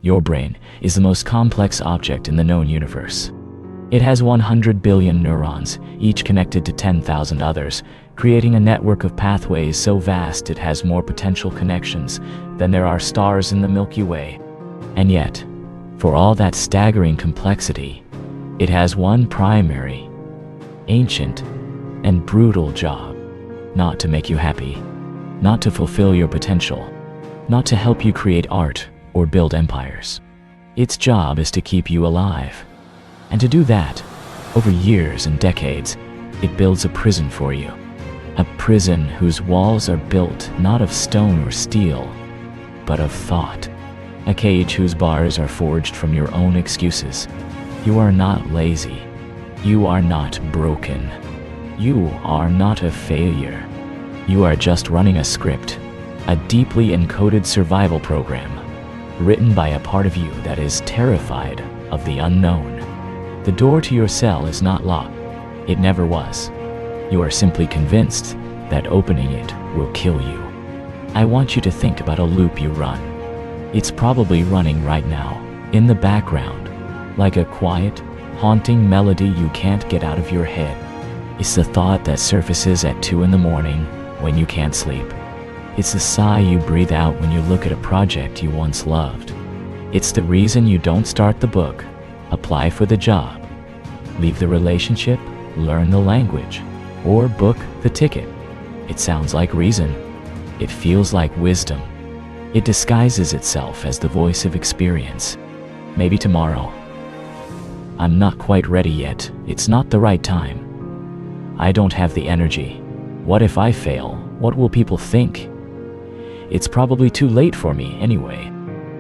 Your brain is the most complex object in the known universe. It has 100 billion neurons, each connected to 10,000 others, creating a network of pathways so vast it has more potential connections than there are stars in the Milky Way. And yet, for all that staggering complexity, it has one primary, ancient, and brutal job: not to make you happy, not to fulfill your potential, not to help you create art or build empires. Its job is to keep you alive. And to do that, over years and decades, it builds a prison for you. A prison whose walls are built not of stone or steel, but of thought. A cage whose bars are forged from your own excuses. You are not lazy. You are not broken. You are not a failure. You are just running a script, a deeply encoded survival program, written by a part of you that is terrified of the unknown. The door to your cell is not locked. It never was. You are simply convinced that opening it will kill you. I want you to think about a loop you run. It's probably running right now, in the background, like a quiet, haunting melody you can't get out of your head. It's the thought that surfaces at 2 in the morning when you can't sleep. It's the sigh you breathe out when you look at a project you once loved. It's the reason you don't start the book, apply for the job, leave the relationship, learn the language, or book the ticket. It sounds like reason. It feels like wisdom. It disguises itself as the voice of experience. Maybe tomorrow. I'm not quite ready yet. It's not the right time. I don't have the energy. What if I fail? What will people think? It's probably too late for me anyway.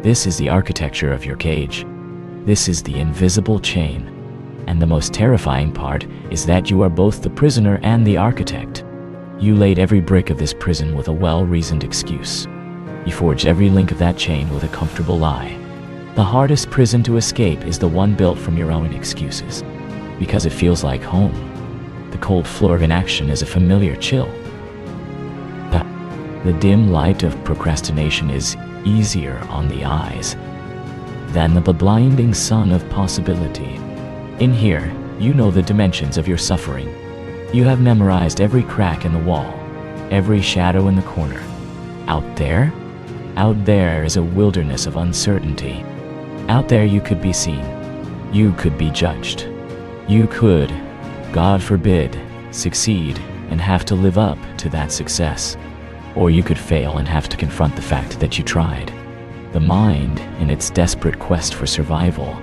This is the architecture of your cage. This is the invisible chain. And the most terrifying part is that you are both the prisoner and the architect. You laid every brick of this prison with a well-reasoned excuse. You forged every link of that chain with a comfortable lie. The hardest prison to escape is the one built from your own excuses, because it feels like home. The cold floor of inaction is a familiar chill. The dim light of procrastination is easier on the eyes than the blinding sun of possibility. In here, you know the dimensions of your suffering. You have memorized every crack in the wall, every shadow in the corner. Out there is a wilderness of uncertainty. Out there you could be seen. You could be judged. You could, God forbid, succeed and have to live up to that success. Or you could fail and have to confront the fact that you tried. The mind, in its desperate quest for survival,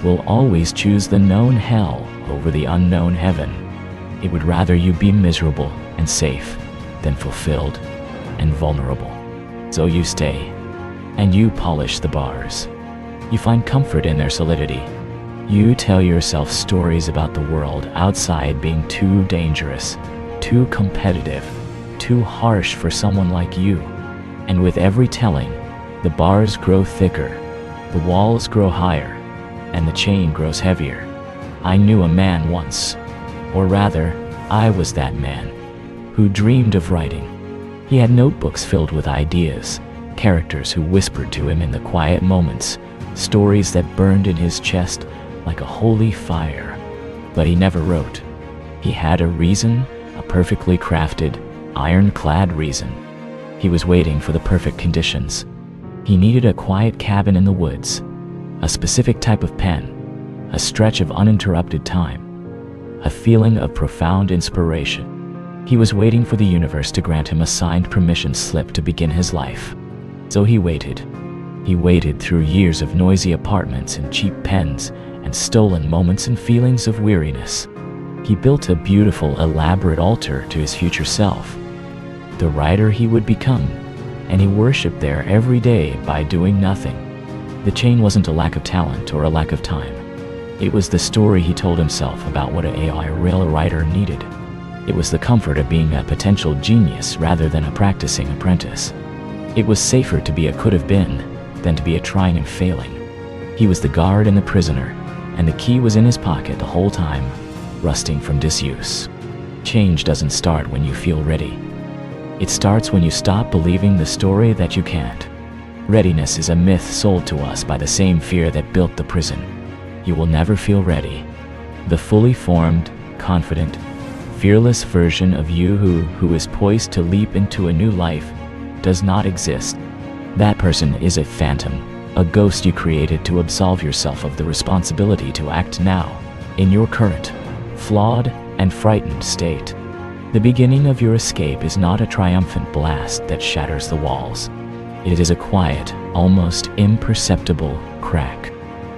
will always choose the known hell over the unknown heaven. It would rather you be miserable and safe than fulfilled and vulnerable. So you stay, and you polish the bars. You find comfort in their solidity. You tell yourself stories about the world outside being too dangerous, too competitive, too harsh for someone like you. And with every telling, the bars grow thicker, the walls grow higher, and the chain grows heavier. I knew a man once, or rather, I was that man, who dreamed of writing. He had notebooks filled with ideas, characters who whispered to him in the quiet moments, stories that burned in his chest like a holy fire. But he never wrote. He had a reason, a perfectly crafted, ironclad reason. He was waiting for the perfect conditions. He needed a quiet cabin in the woods, a specific type of pen, a stretch of uninterrupted time, a feeling of profound inspiration. He was waiting for the universe to grant him a signed permission slip to begin his life. So he waited. He waited through years of noisy apartments and cheap pens and stolen moments and feelings of weariness. He built a beautiful, elaborate altar to his future self, the writer he would become, and he worshipped there every day by doing nothing. The chain wasn't a lack of talent or a lack of time. It was the story he told himself about what a real writer needed. It was the comfort of being a potential genius rather than a practicing apprentice. It was safer to be a could have been than to be a trying and failing. He was the guard and the prisoner, and the key was in his pocket the whole time, rusting from disuse. Change doesn't start when you feel ready. It starts when you stop believing the story that you can't. Readiness is a myth sold to us by the same fear that built the prison. You will never feel ready. The fully formed, confident, fearless version of you who is poised to leap into a new life does not exist. That person is a phantom, a ghost you created to absolve yourself of the responsibility to act now, in your current, flawed and frightened state. The beginning of your escape is not a triumphant blast that shatters the walls. It is a quiet, almost imperceptible crack.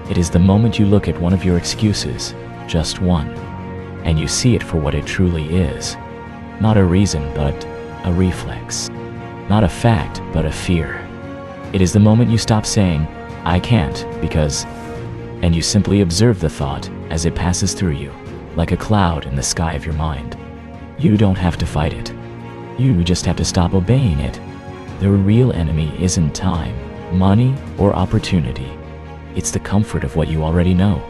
It is the moment you look at one of your excuses, just one, and you see it for what it truly is. Not a reason, but a reflex. Not a fact, but a fear. It is the moment you stop saying, "I can't, because," and you simply observe the thought as it passes through you, like a cloud in the sky of your mind. You don't have to fight it. You just have to stop obeying it. The real enemy isn't time, money, or opportunity. It's the comfort of what you already know.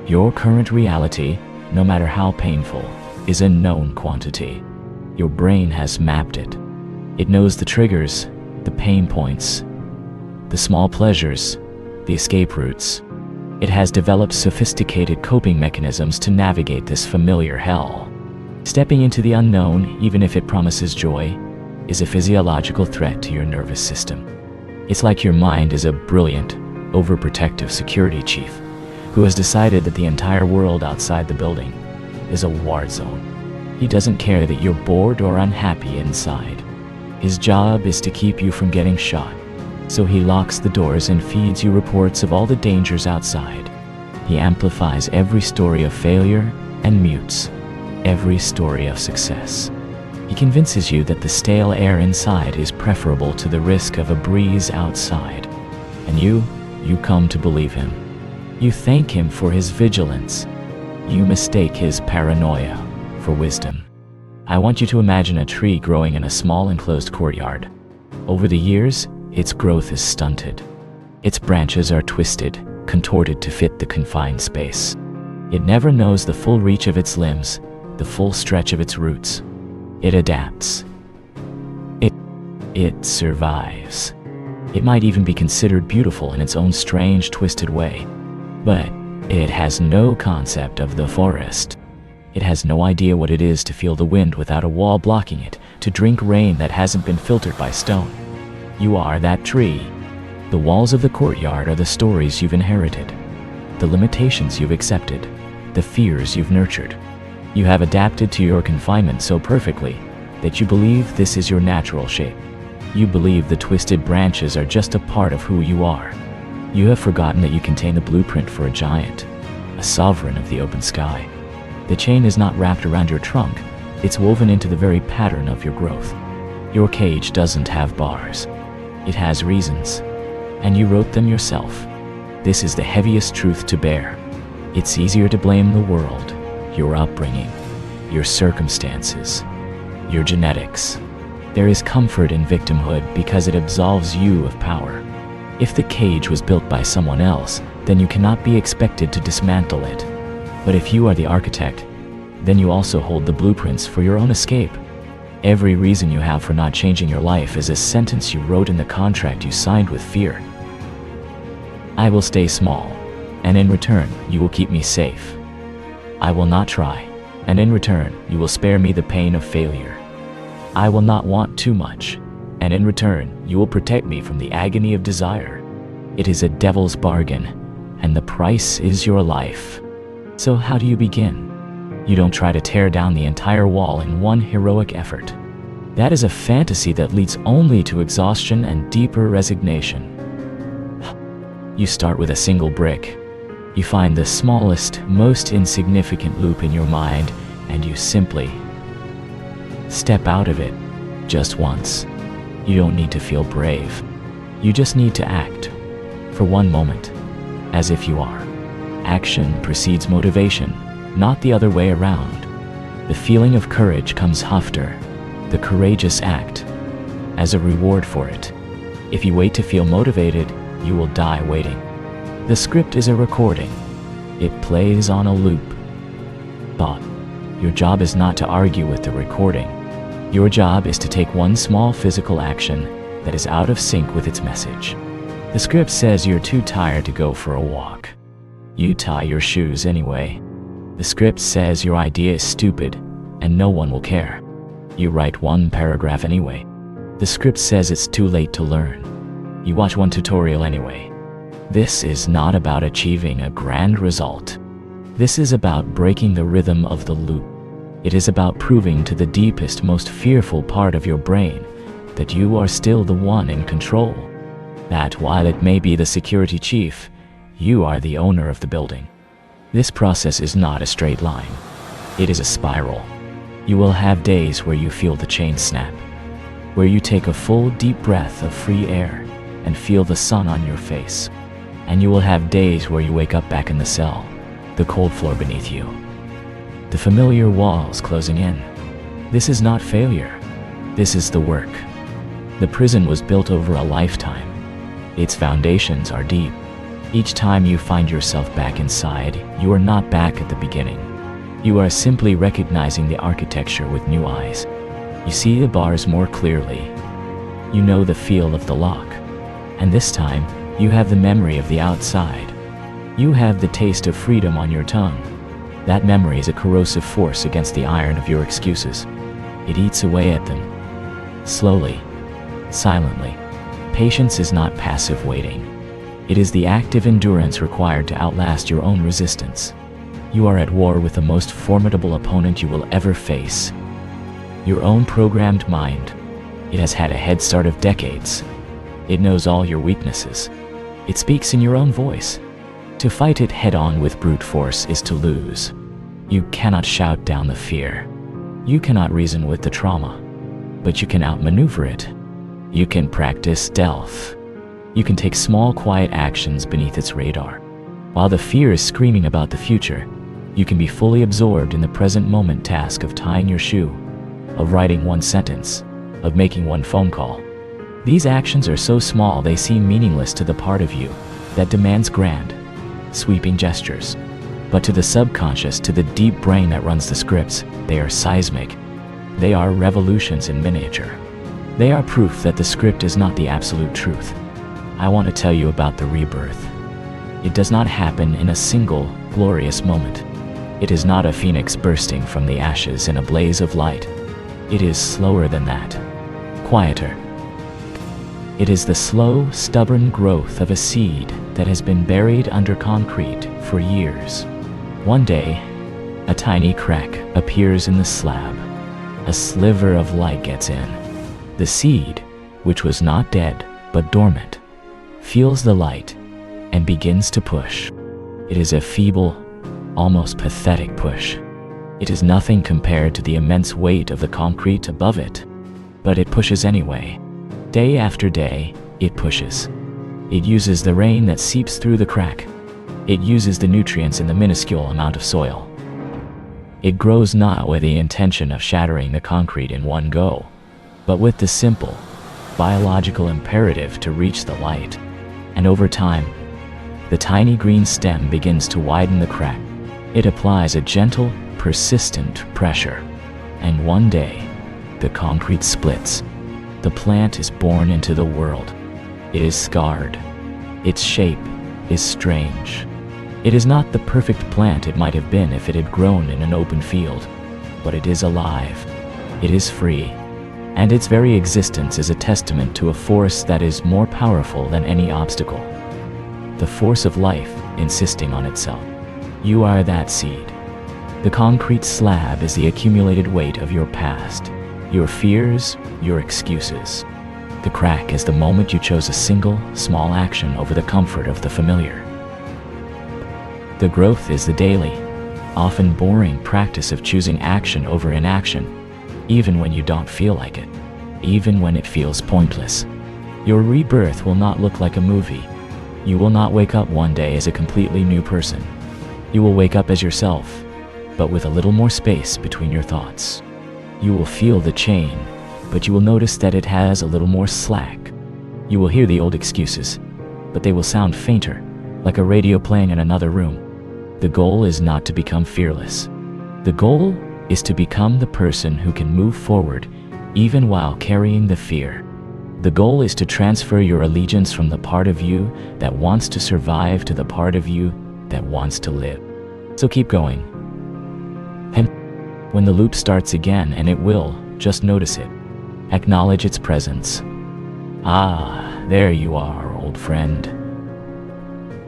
Your current reality, no matter how painful, is a known quantity. Your brain has mapped it. It knows the triggers, the pain points, the small pleasures, the escape routes. It has developed sophisticated coping mechanisms to navigate this familiar hell. Stepping into the unknown, even if it promises joy, is a physiological threat to your nervous system. It's like your mind is a brilliant, overprotective security chief who has decided that the entire world outside the building is a war zone. He doesn't care that you're bored or unhappy inside. His job is to keep you from getting shot. So he locks the doors and feeds you reports of all the dangers outside. He amplifies every story of failure and mutes every story of success. He convinces you that the stale air inside is preferable to the risk of a breeze outside. And you come to believe him. You thank him for his vigilance. You mistake his paranoia for wisdom. I want you to imagine a tree growing in a small enclosed courtyard. Over the years, its growth is stunted. Its branches are twisted, contorted to fit the confined space. It never knows the full reach of its limbs, the full stretch of its roots. It adapts. It survives. It might even be considered beautiful in its own strange, twisted way. But it has no concept of the forest. It has no idea what it is to feel the wind without a wall blocking it, to drink rain that hasn't been filtered by stone. You are that tree. The walls of the courtyard are the stories you've inherited, the limitations you've accepted, the fears you've nurtured. You have adapted to your confinement so perfectly that you believe this is your natural shape. You believe the twisted branches are just a part of who you are. You have forgotten that you contain the blueprint for a giant, a sovereign of the open sky. The chain is not wrapped around your trunk, it's woven into the very pattern of your growth. Your cage doesn't have bars. It has reasons, and you wrote them yourself. This is the heaviest truth to bear. It's easier to blame the world, your upbringing, your circumstances, your genetics. There is comfort in victimhood because it absolves you of power. If the cage was built by someone else, then you cannot be expected to dismantle it. But if you are the architect, then you also hold the blueprints for your own escape. Every reason you have for not changing your life is a sentence you wrote in the contract you signed with fear. I will stay small, and in return, you will keep me safe. I will not try, and in return, you will spare me the pain of failure. I will not want too much, and in return, you will protect me from the agony of desire. It is a devil's bargain, and the price is your life. So how do you begin? You don't try to tear down the entire wall in one heroic effort. That is a fantasy that leads only to exhaustion and deeper resignation. You start with a single brick. You find the smallest, most insignificant loop in your mind, and you simply step out of it just once. You don't need to feel brave. You just need to act for one moment, as if you are. Action precedes motivation, not the other way around. The feeling of courage comes after the courageous act, as a reward for it. If you wait to feel motivated, you will die waiting. The script is a recording. It plays on a loop. But your job is not to argue with the recording. Your job is to take one small physical action that is out of sync with its message. The script says you're too tired to go for a walk. You tie your shoes anyway. The script says your idea is stupid and no one will care. You write one paragraph anyway. The script says it's too late to learn. You watch one tutorial anyway. This is not about achieving a grand result. This is about breaking the rhythm of the loop. It is about proving to the deepest, most fearful part of your brain that you are still the one in control. That while it may be the security chief, you are the owner of the building. This process is not a straight line. It is a spiral. You will have days where you feel the chain snap, where you take a full deep breath of free air and feel the sun on your face. And you will have days where you wake up back in the cell, the cold floor beneath you, the familiar walls closing in. This is not failure. This is the work. The prison was built over a lifetime. Its foundations are deep. Each time you find yourself back inside, you are not back at the beginning. You are simply recognizing the architecture with new eyes. You see the bars more clearly. You know the feel of the lock. And this time, you have the memory of the outside. You have the taste of freedom on your tongue. That memory is a corrosive force against the iron of your excuses. It eats away at them. Slowly, silently. Patience is not passive waiting. It is the active endurance required to outlast your own resistance. You are at war with the most formidable opponent you will ever face. Your own programmed mind. It has had a head start of decades. It knows all your weaknesses. It speaks in your own voice. To fight it head-on with brute force is to lose. You cannot shout down the fear. You cannot reason with the trauma. But you can outmaneuver it. You can practice stealth. You can take small, quiet actions beneath its radar. While the fear is screaming about the future, you can be fully absorbed in the present moment task of tying your shoe, of writing one sentence, of making one phone call. These actions are so small they seem meaningless to the part of you that demands grand, sweeping gestures. But to the subconscious, to the deep brain that runs the scripts, they are seismic. They are revolutions in miniature. They are proof that the script is not the absolute truth. I want to tell you about the rebirth. It does not happen in a single, glorious moment. It is not a phoenix bursting from the ashes in a blaze of light. It is slower than that, quieter. It is the slow, stubborn growth of a seed that has been buried under concrete for years. One day, a tiny crack appears in the slab. A sliver of light gets in. The seed, which was not dead but dormant, feels the light and begins to push. It is a feeble, almost pathetic push. It is nothing compared to the immense weight of the concrete above it. But it pushes anyway. Day after day, it pushes. It uses the rain that seeps through the crack. It uses the nutrients in the minuscule amount of soil. It grows not with the intention of shattering the concrete in one go, but with the simple, biological imperative to reach the light. And over time, the tiny green stem begins to widen the crack. It applies a gentle, persistent pressure. And one day, the concrete splits. The plant is born into the world. It is scarred. Its shape is strange. It is not the perfect plant it might have been if it had grown in an open field, but it is alive. It is free. And its very existence is a testament to a force that is more powerful than any obstacle. The force of life insisting on itself. You are that seed. The concrete slab is the accumulated weight of your past, your fears, your excuses. The crack is the moment you chose a single, small action over the comfort of the familiar. The growth is the daily, often boring practice of choosing action over inaction, even when you don't feel like it, even when it feels pointless. Your rebirth will not look like a movie. You will not wake up one day as a completely new person. You will wake up as yourself, but with a little more space between your thoughts. You will feel the chain, but you will notice that it has a little more slack. You will hear the old excuses, but they will sound fainter, like a radio playing in another room. The goal is not to become fearless. The goal is to become the person who can move forward even while carrying the fear. The goal is to transfer your allegiance from the part of you that wants to survive to the part of you that wants to live. So keep going. And when the loop starts again, and it will, just notice it. Acknowledge its presence. Ah, there you are, old friend.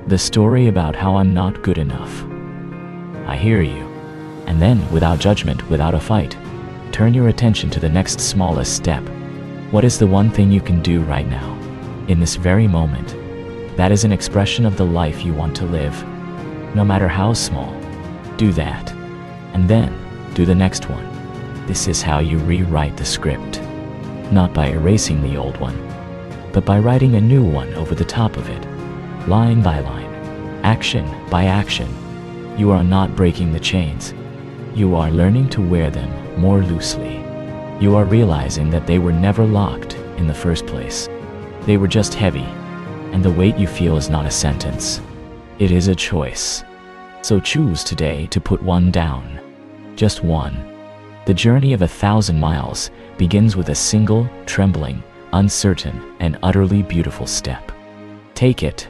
The story about how I'm not good enough. I hear you. And then, without judgment, without a fight, turn your attention to the next smallest step. What is the one thing you can do right now, in this very moment, that is an expression of the life you want to live? No matter how small, do that. And then, do the next one. This is how you rewrite the script. Not by erasing the old one, but by writing a new one over the top of it, line by line, action by action. You are not breaking the chains. You are learning to wear them more loosely. You are realizing that they were never locked in the first place. They were just heavy, and the weight you feel is not a sentence. It is a choice. So choose today to put one down. Just one. The journey of 1,000 miles begins with a single, trembling, uncertain, and utterly beautiful step. Take it.